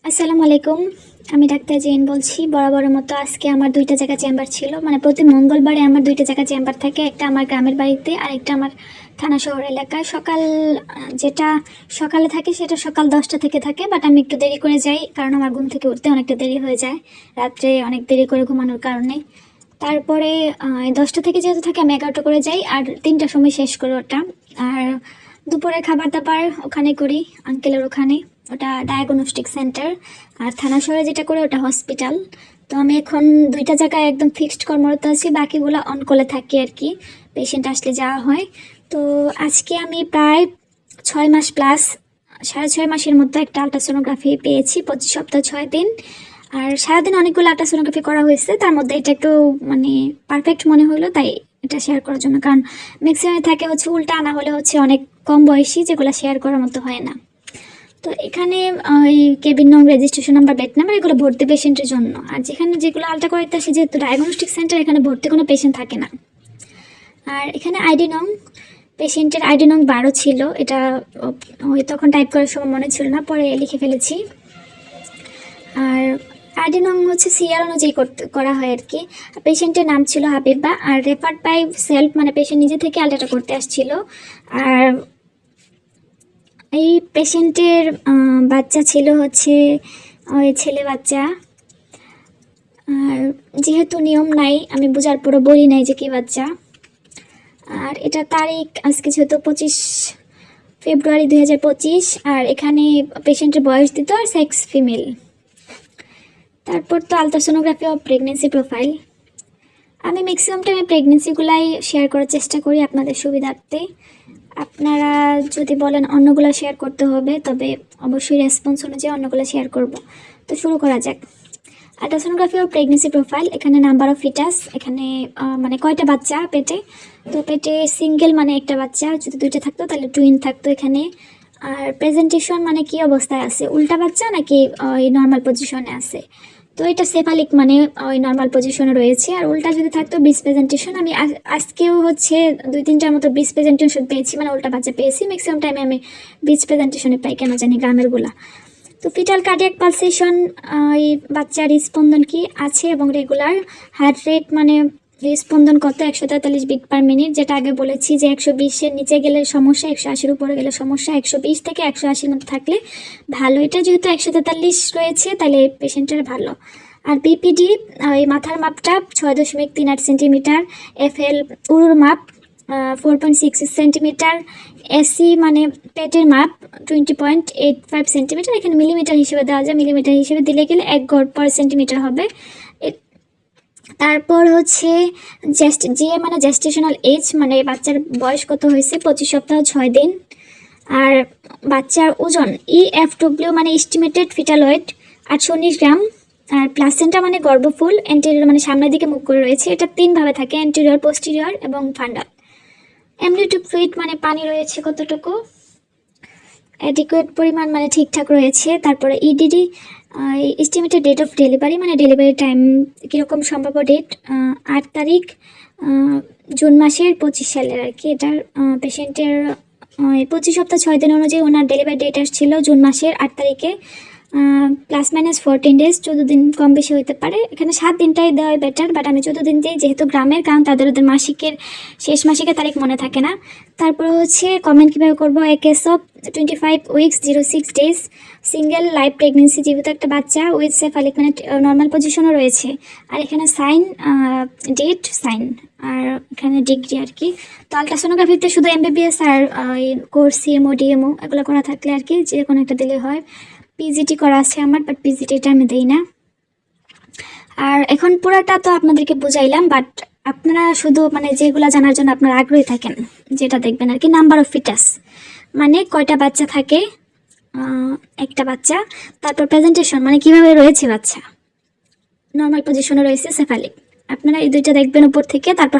আসসালামু আলাইকুম। আমি ডাক্তার জেন বলছি। বরাবরের মতো আজকে আমার ২টা জায়গায় চেম্বার ছিল। মানে প্রতি মঙ্গলবারে আমার ২টা জায়গায় চেম্বার থাকে। একটা আমার গ্রামের বাড়িতে আর একটা আমার থানা শহর এলাকায়। যেটা সকালে থাকে সেটা সকাল ১০টা থেকে থাকে, বাট আমি একটু দেরি করে যাই কারণ আমার ঘুম থেকে উঠতে অনেকটা দেরি হয়ে যায়, রাত্রে অনেক দেরি করে ঘুমানোর কারণে। তারপরে ১০টা থেকে যেহেতু থাকে আমি ১১টা করে যাই আর ৩টার সময় শেষ করি ওটা। আর দুপুরের খাবার দাবার ওখানে করি, আঙ্কেলের ওখানে। ওটা ডায়াগনস্টিক সেন্টার। আর থানা শহরে যেটা করে ওটা হসপিটাল। তো আমি এখন ২টা জায়গায় একদম ফিক্সড কর্মরত আছি, বাকিগুলো অন কলে থাকি আর কি, পেশেন্ট আসলে যাওয়া হয়। তো আজকে আমি প্রায় ৬ মাস প্লাস, ৬.৫ মাসের মধ্যে একটা আলট্রাসোনোগ্রাফি পেয়েছি, ২৫ সপ্তাহ ৬ দিন। আর সারাদিন অনেকগুলো আলট্রাসোনোগ্রাফি করা হয়েছে, তার মধ্যে এটা একটু মানে পারফেক্ট মনে হলো, তাই এটা শেয়ার করার জন্য। কারণ ম্যাক্সিমাম থাকে হচ্ছে উল্টা, না হলে হচ্ছে অনেক কম বয়সী, যেগুলো শেয়ার করার মতো হয় না। তো এখানে ওই কেবিন নং, রেজিস্ট্রেশন নাম্বার, বেড নাম্বার এগুলো ভর্তি পেশেন্টের জন্য। আর যেগুলো আলট্রা করাইতে আসে, যেহেতু ডায়াগনস্টিক সেন্টার, এখানে ভর্তি কোনো পেশেন্ট থাকে না। আর এখানে আইডি নং, পেশেন্টের আইডি নং ১২ ছিল। এটা ওই তখন টাইপ করার সময় মনে ছিল না, পরে লিখে ফেলেছি। আর আইডি নং হচ্ছে সিআর অনুযায়ী করা হয় আর কি। পেশেন্টের নাম ছিল হাবিবা। আর রেফার্ড বাই সেলফ, মানে পেশেন্ট নিজে থেকে আলট্রাটা করতে আসছিল। আর এই পেশেন্টের বাচ্চা ছিল হচ্ছে ওই ছেলে বাচ্চা। আর যেহেতু নিয়ম নাই, আমি বোঝার পরও বলি নাই যে কি বাচ্চা। আর এটা তারিখ আজকে যেহেতু ২৫ ফেব্রুয়ারি ২০২৫। আর এখানে পেশেন্টের বয়স দিত আর সেক্স ফিমেল। তারপর তো আলট্রাসোনোগ্রাফি অফ প্রেগনেন্সি প্রোফাইল। আমি ম্যাক্সিমাম টাইমে প্রেগনেন্সিগুলাই শেয়ার করার চেষ্টা করি আপনাদের সুবিধার্থে। আপনারা যদি বলেন অন্যগুলো শেয়ার করতে হবে, তবে অবশ্যই রেসপন্স অনুযায়ী অন্যগুলো শেয়ার করব। তো শুরু করা যাক। Ultrasonography of pregnancy profile. এখানে নাম্বার অফ ফিটাস, এখানে মানে কয়টা বাচ্চা পেটে। তো পেটে সিঙ্গেল মানে একটা বাচ্চা, যদি দুইটা থাকতো তাহলে টুইন থাকতো এখানে। আর প্রেজেন্টেশন মানে কি অবস্থায় আছে, উল্টা বাচ্চা নাকি ওই নর্মাল পজিশনে আছে। তো এটা সেফালিক মানে ওই নর্মাল পজিশনে রয়েছে। আর উল্টা যদি থাকতো বিস প্রেজেন্টেশন। আমি আজকেও হচ্ছে ২-৩টার মতো বিস প্রেজেন্টেশন পেয়েছি, মানে উল্টা বাচ্চা পেয়েছি। ম্যাক্সিমাম টাইমে আমি বিস প্রেজেন্টেশনে পাই, কেন জানি গ্রামেরগুলা। তো ফিটাল কার্ডিয়াক পালসেশন, এই বাচ্চার স্পন্দন কি আছে এবং রেগুলার হার্ট রেট, মানে স্পন্দন কত, ১৪৩ বিট পার মিনিট। যেটা আগে বলেছি যে ১২০-এর নিচে গেলে সমস্যা, ১৮০-র উপরে গেলে সমস্যা, ১২০ থেকে ১৮০-র মধ্যে থাকলে ভালো। এটা যেহেতু ১৪৩ রয়েছে তাহলে পেশেন্টের ভালো। আর বিপিডি, এই মাথার মাপটা ৬.৩৮ সেন্টিমিটার। এফএল উরুর মাপ 4.6 সেন্টিমিটার। এসি মানে পেটের মাপ 20.85 সেন্টিমিটার। এখানে মিলিমিটার হিসেবে দেওয়া যায়, মিলিমিটার হিসেবে দিলে গেলে ১ গড় পার সেন্টিমিটার হবে। তারপর হচ্ছে জিএ মানে জেস্টেশনাল এজ, মানে বাচ্চার বয়স কত হয়েছে, ২৫ সপ্তাহ ৬ দিন। আর বাচ্চার ওজন ইএফডব্লিউ মানে এস্টিমেটেড ফিটাল ওয়েট ৪৮ গ্রাম। আর প্লাসেন্টা মানে গর্ভফুল, অ্যান্টেরিয়র মানে সামনের দিকে মুখ করে রয়েছে। এটা ৩ ভাবে থাকে, অ্যান্টেরিয়র, পোস্টেরিয়র এবং ফান্ডাল। অ্যামনিওটিক ফ্লুইড মানে পানি রয়েছে কতটুকু, অ্যাডিকুয়েট পরিমাণ মানে ঠিকঠাক রয়েছে। তারপরে EDD estimated date of delivery, মানে ডেলিভারি টাইম কীরকম সম্ভাব্য ডেট, ৮ তারিখ জুন মাসের ২৫ সালের আর কি। এটার পেশেন্টের ২৫ সপ্তাহ ৬ দিন অনুযায়ী ওনার ডেলিভারি ডেট আসছিল জুন মাসের ৮ তারিখে। +-14 ডেজ, 14 দিন কম বেশি হতে পারে। এখানে 7 দিনটাই দেওয়াই বেটার, বাট আমি 14 দিন দিই যেহেতু গ্রামের, কারণ ওদের মাসিকের শেষ মাসিকের তারিখ মনে থাকে না। তারপরে হচ্ছে কমেন্ট কীভাবে করবো, a case of 25 weeks 06 days, single live pregnancy, জীবিত একটা বাচ্চা উইথ সেফালিক মানে নর্মাল পজিশনও রয়েছে। আর এখানে সাইন, ডেট, সাইন, আর এখানে ডিগ্রি আর কি। তো আলট্রাসোনোগ্রাফিতে শুধু এমবিবিএস আর কোর্স সিএমও ডিএমও এগুলো করা থাকলে আর কি যে কোনো একটা দিলে হয়। পিজিটি করা আছে আমার, বাট পিজিটিটা আমি দিই না। আর এখন পুরাটা তো আপনাদেরকে বুঝাইলাম, বাট আপনারা শুধু মানে যেগুলো জানার জন্য আপনারা আগ্রহী থাকেন যেটা দেখবেন আর কি। নাম্বার অফ ফিটাস মানে কয়টা বাচ্চা থাকে, একটা বাচ্চা। তারপর প্রেজেন্টেশন মানে কিভাবে রয়েছে বাচ্চা, নর্মাল পজিশনে রয়েছে, সেফালিক। আপনারা এই দুইটা দেখবেন উপর থেকে। তারপর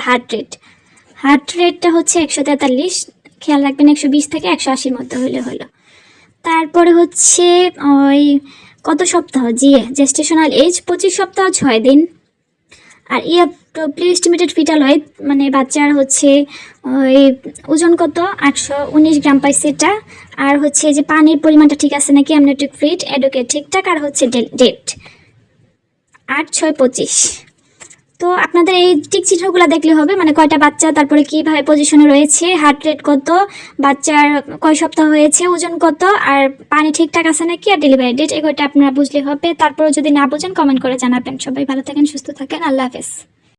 হার্ট রেটটা হচ্ছে ১৪৩, খেয়াল রাখবেন ১২০ থেকে ১৮০-র মধ্যে হলে হলো। তারপরে হচ্ছে ওই কত সপ্তাহ, জিএ জেস্টেশনাল এজ ২৫ সপ্তাহ ৬ দিন। আর ইএফডব্লিউ এস্টিমেটেড ফিটাল ওয়েট মানে বাচ্চার হচ্ছে ওই ওজন কত 819 গ্রাম পাইছে এটা। আর হচ্ছে যে পানির পরিমাণটা ঠিক আছে নাকি, অ্যামনিওটিক ফ্লুইড এডুকেট ঠিকঠাক, আর হচ্ছে ডেট 8-6-25। তো আপনাদের এই টিক চিহ্নগুলো দেখলে হবে, মানে কয়টা বাচ্চা, তারপরে কিভাবে পজিশনে রয়েছে, হার্ট রেট কত, বাচ্চার কয় সপ্তাহ হয়েছে, ওজন কত, আর পানি ঠিকঠাক আছে নাকি, আর ডেলিভারি ডেট, এগুলোটা আপনারা বুঝলে হবে। তারপরে যদি না বুঝেন কমেন্ট করে জানাবেন। সবাই ভালো থাকেন, সুস্থ থাকেন, আল্লাহ হাফেজ।